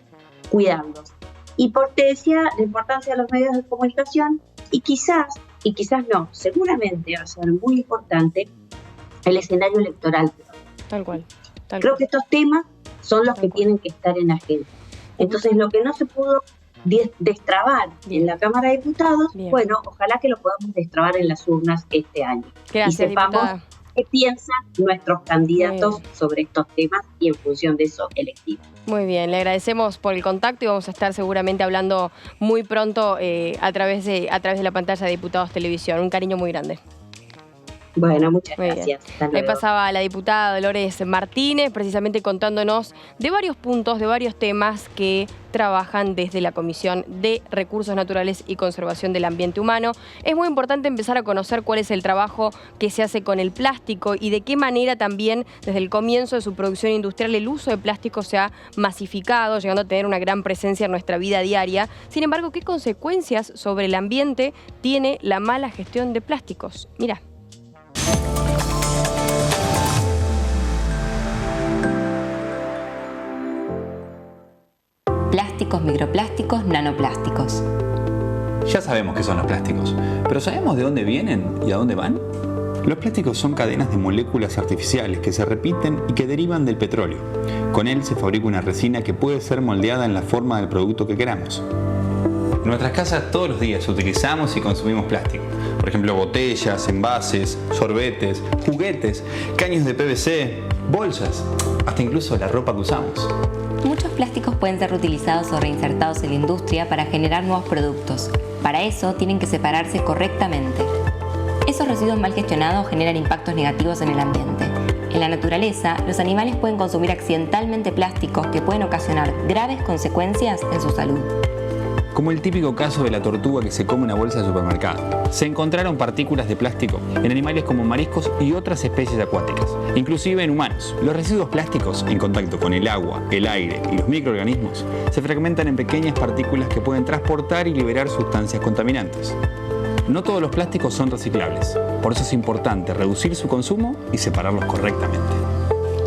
cuidarlos. Y te decía la importancia de los medios de comunicación y quizás no, seguramente va a ser muy importante el escenario electoral. Tal cual. Creo que estos temas son los que tienen que estar en agenda. Entonces, lo que no se pudo destrabar en la Cámara de Diputados, bueno, ojalá que lo podamos destrabar en las urnas este año. Gracias, y sepamos diputada. qué piensan nuestros candidatos sobre estos temas y en función de eso electivos. Muy bien, le agradecemos por el contacto y vamos a estar seguramente hablando muy pronto a través de la pantalla de Diputados Televisión. Un cariño muy grande. Bueno, muchas gracias. Ahí pasaba la diputada Dolores Martínez, precisamente contándonos de varios puntos, de varios temas que trabajan desde la Comisión de Recursos Naturales y Conservación del Ambiente Humano. Es muy importante empezar a conocer cuál es el trabajo que se hace con el plástico y de qué manera también desde el comienzo de su producción industrial el uso de plástico se ha masificado, llegando a tener una gran presencia en nuestra vida diaria. Sin embargo, ¿qué consecuencias sobre el ambiente tiene la mala gestión de plásticos? Mirá. Plásticos, microplásticos, nanoplásticos. Ya sabemos qué son los plásticos, pero ¿sabemos de dónde vienen y a dónde van? Los plásticos son cadenas de moléculas artificiales que se repiten y que derivan del petróleo. Con él se fabrica una resina que puede ser moldeada en la forma del producto que queramos. En nuestras casas todos los días utilizamos y consumimos plástico. Por ejemplo, botellas, envases, sorbetes, juguetes, caños de PVC, bolsas, hasta incluso la ropa que usamos. Muchos plásticos pueden ser reutilizados o reinsertados en la industria para generar nuevos productos. Para eso tienen que separarse correctamente. Esos residuos mal gestionados generan impactos negativos en el ambiente. En la naturaleza, los animales pueden consumir accidentalmente plásticos que pueden ocasionar graves consecuencias en su salud. Como el típico caso de la tortuga que se come una bolsa de supermercado. Se encontraron partículas de plástico en animales como mariscos y otras especies acuáticas, inclusive en humanos. Los residuos plásticos, en contacto con el agua, el aire y los microorganismos, se fragmentan en pequeñas partículas que pueden transportar y liberar sustancias contaminantes. No todos los plásticos son reciclables, por eso es importante reducir su consumo y separarlos correctamente.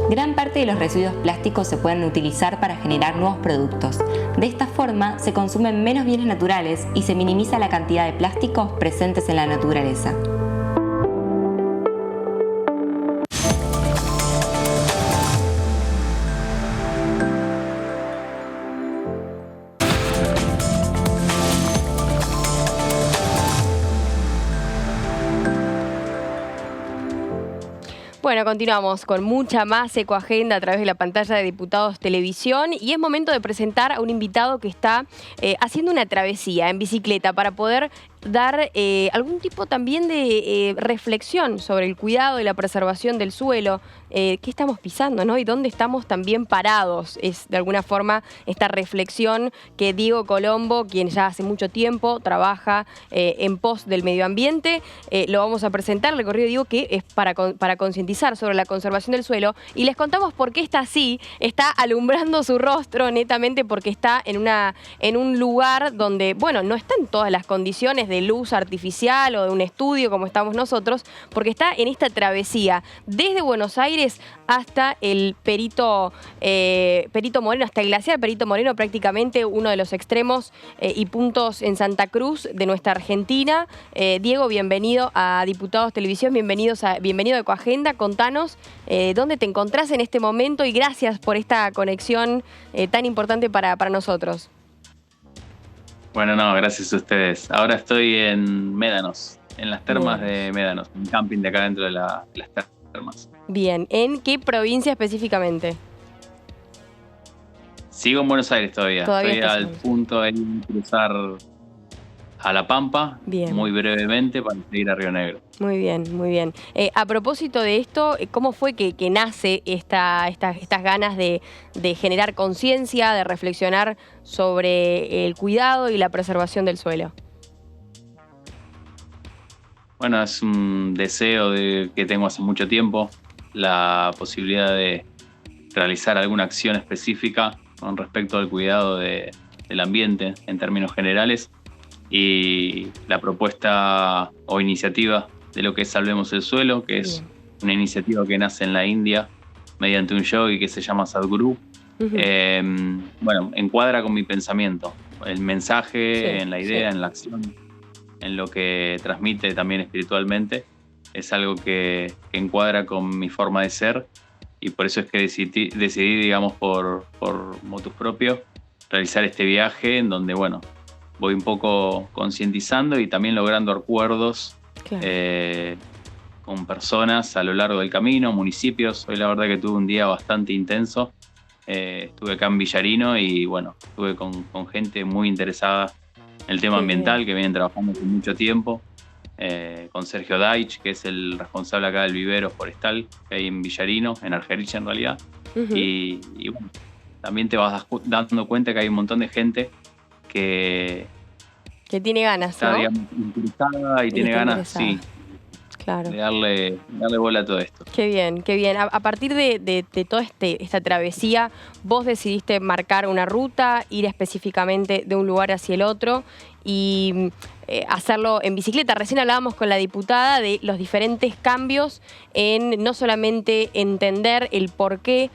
Gran parte de los residuos plásticos se pueden utilizar para generar nuevos productos. De esta forma, se consumen menos bienes naturales y se minimiza la cantidad de plásticos presentes en la naturaleza. Bueno, continuamos con mucha más Ecoagenda a través de la pantalla de Diputados Televisión y es momento de presentar a un invitado que está haciendo una travesía en bicicleta para poder dar algún tipo también de reflexión sobre el cuidado y la preservación del suelo, qué estamos pisando, ¿no? Y dónde estamos también parados. Es de alguna forma esta reflexión que Diego Colombo, quien ya hace mucho tiempo trabaja en pos del medio ambiente, lo vamos a presentar, el recorrido Diego, que es para concientizar sobre la conservación del suelo, y les contamos por qué está así, está alumbrando su rostro netamente porque está en un lugar donde, bueno, no están todas las condiciones de luz artificial o de un estudio como estamos nosotros, porque está en esta travesía desde Buenos Aires hasta el Perito Moreno, hasta el glaciar Perito Moreno, prácticamente uno de los extremos y puntos en Santa Cruz de nuestra Argentina. Diego, bienvenido a Diputados Televisión, bienvenido a Ecoagenda. Contanos dónde te encontrás en este momento y gracias por esta conexión tan importante para nosotros. Bueno, no, gracias a ustedes. Ahora estoy en Médanos, en las termas de Médanos, un camping de acá dentro de las termas. Bien, ¿en qué provincia específicamente? Sigo en Buenos Aires todavía. Estoy al punto de cruzar a La Pampa, muy brevemente, para seguir a Río Negro. Muy bien, muy bien. A propósito de esto, ¿cómo fue que nace estas ganas de generar conciencia, de reflexionar sobre el cuidado y la preservación del suelo? Bueno, es un deseo que tengo hace mucho tiempo, la posibilidad de realizar alguna acción específica con respecto al cuidado del ambiente en términos generales. Y la propuesta o iniciativa de lo que es Salvemos el Suelo, que es una iniciativa que nace en la India mediante un yogi que se llama Sadhguru, bueno, encuadra con mi pensamiento. el mensaje, Sí, en la idea, sí. en la acción, en lo que transmite también espiritualmente, es algo que encuadra con mi forma de ser, y por eso es que decidí digamos, por motus propio, realizar este viaje en donde, bueno, voy un poco concientizando y también logrando acuerdos Claro. con personas a lo largo del camino, municipios. Hoy la verdad que tuve un día bastante intenso. Estuve acá en Villarino y bueno, estuve con gente muy interesada en el tema Qué ambiental, bien. que vienen trabajando hace mucho tiempo, con Sergio Daich, que es el responsable acá del vivero forestal que hay en Villarino, en Argerich en realidad. Ujú. Y bueno, también te vas dando cuenta que hay un montón de gente que Que tiene ganas, está, ¿no? digamos, interesada y tiene está ganas, interesada. sí, Claro. de darle bola a todo esto. Qué bien, qué bien. A partir de toda esta travesía, vos decidiste marcar una ruta, ir específicamente de un lugar hacia el otro y hacerlo en bicicleta. Recién hablábamos con la diputada de los diferentes cambios en no solamente entender el porqué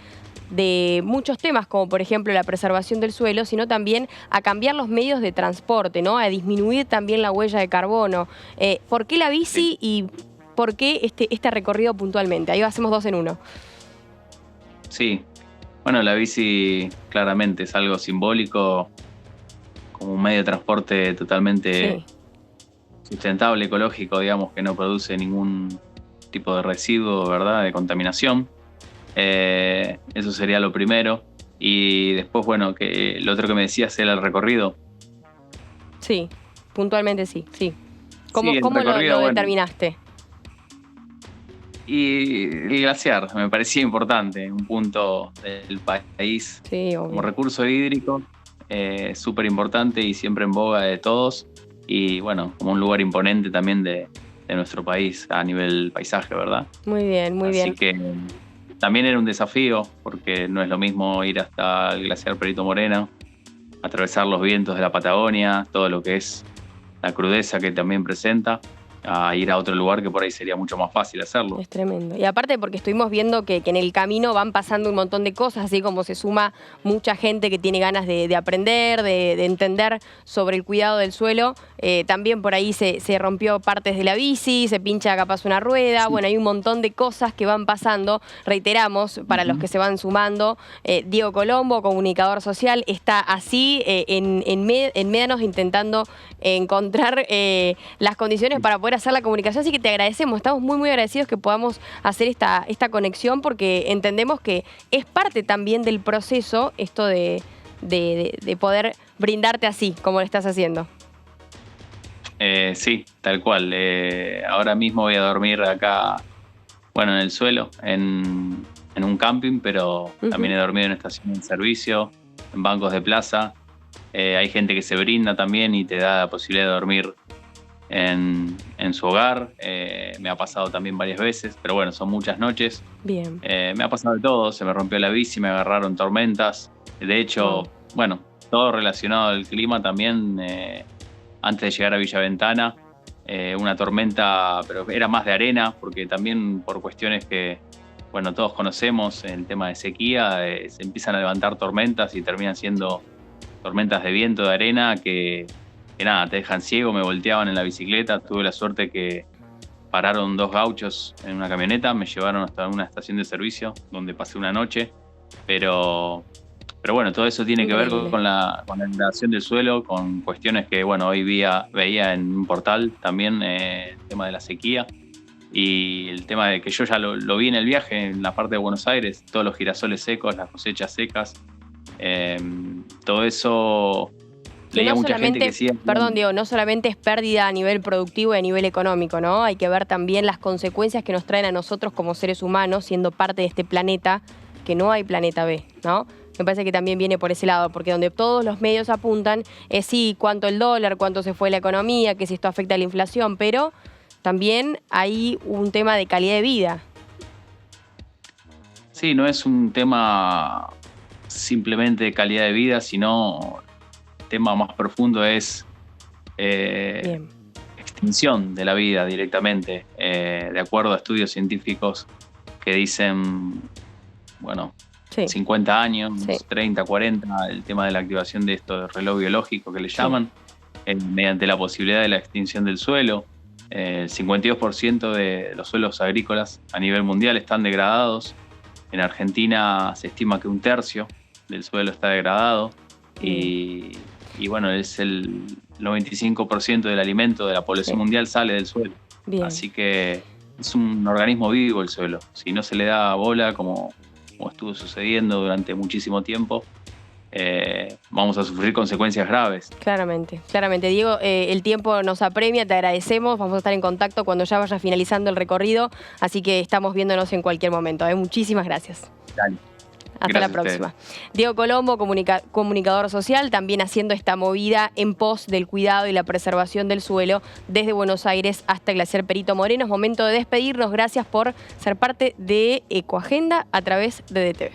de muchos temas, como por ejemplo la preservación del suelo, sino también a cambiar los medios de transporte, ¿no? A disminuir también la huella de carbono. ¿Por qué la bici y por qué este recorrido puntualmente? Ahí hacemos dos en uno. Sí, bueno, la bici claramente es algo simbólico, como un medio de transporte totalmente Sí, sustentable, ecológico, digamos, que no produce ningún tipo de residuo, ¿verdad?, de contaminación. Eso sería lo primero. Y después, bueno, que lo otro que me decías era el recorrido. sí, puntualmente sí. Sí, ¿Cómo el lo recorrido, bueno, determinaste? y el glaciar me parecía importante, un punto del país Sí, como obvio. recurso hídrico, súper importante y siempre en boga de todos. Y bueno, como un lugar imponente también de nuestro país a nivel paisaje, ¿verdad? Muy bien, muy Así bien. que también era un desafío, porque no es lo mismo ir hasta el glaciar Perito Moreno, atravesar los vientos de la Patagonia, todo lo que es la crudeza que también presenta, a ir a otro lugar que por ahí sería mucho más fácil hacerlo. Es tremendo. Y aparte porque estuvimos viendo que en el camino van pasando un montón de cosas, así como se suma mucha gente que tiene ganas de aprender, de entender sobre el cuidado del suelo. También por ahí se rompió partes de la bici, se pincha capaz una rueda. Sí. Bueno, hay un montón de cosas que van pasando. Reiteramos, para los que se van sumando, Diego Colombo, comunicador social, está así en Médanos intentando encontrar las condiciones para poder hacer la comunicación, así que te agradecemos, estamos muy muy agradecidos que podamos hacer esta conexión porque entendemos que es parte también del proceso esto de poder brindarte así, como lo estás haciendo. Sí, tal cual. Ahora mismo voy a dormir acá, bueno, en el suelo, en un camping, pero también he dormido en estaciones de servicio, en bancos de plaza. Hay gente que se brinda también y te da la posibilidad de dormir en su hogar. Me ha pasado también varias veces, pero bueno, son muchas noches. Bien. Me ha pasado de todo, se me rompió la bici, me agarraron tormentas. De hecho, bueno, todo relacionado al clima también. Antes de llegar a Villa Ventana, una tormenta, pero era más de arena, porque también por cuestiones que, bueno, todos conocemos, el tema de sequía, se empiezan a levantar tormentas y terminan siendo tormentas de viento, de arena, que nada, te dejan ciego. Me volteaban en la bicicleta. Tuve la suerte que pararon 2 gauchos en una camioneta, me llevaron hasta una estación de servicio donde pasé una noche, pero bueno, todo eso tiene que ver con la degradación del suelo, con cuestiones que, bueno, hoy veía en un portal también, el tema de la sequía y el tema de que yo ya lo vi en el viaje, en la parte de Buenos Aires, todos los girasoles secos, las cosechas secas, todo eso. Leía mucha gente que decía, perdón, Diego, no solamente es pérdida a nivel productivo y a nivel económico, ¿no? Hay que ver también las consecuencias que nos traen a nosotros como seres humanos, siendo parte de este planeta, que no hay planeta B, ¿no? Me parece que también viene por ese lado, porque donde todos los medios apuntan es sí, cuánto el dólar, cuánto se fue la economía, que si esto afecta a la inflación, pero también hay un tema de calidad de vida. Sí, no es un tema simplemente de calidad de vida, sino el tema más profundo es extinción de la vida directamente, de acuerdo a estudios científicos que dicen, bueno, 50 años, 30, 40, el tema de la activación de esto del reloj biológico que le llaman, mediante la posibilidad de la extinción del suelo. El 52% de los suelos agrícolas a nivel mundial están degradados. En Argentina se estima que 1/3 del suelo está degradado y bueno, es el 95% del alimento de la población mundial sale del suelo. Bien. Así que es un organismo vivo el suelo. Si no se le da bola, como estuvo sucediendo durante muchísimo tiempo, vamos a sufrir consecuencias graves. Claramente. Diego, el tiempo nos apremia, te agradecemos, vamos a estar en contacto cuando ya vaya finalizando el recorrido, así que estamos viéndonos en cualquier momento. Muchísimas gracias. Dale. Hasta la próxima. Diego Colombo, comunicador social, también haciendo esta movida en pos del cuidado y la preservación del suelo desde Buenos Aires hasta Glaciar Perito Moreno. Es momento de despedirnos. Gracias por ser parte de Ecoagenda a través de DTV.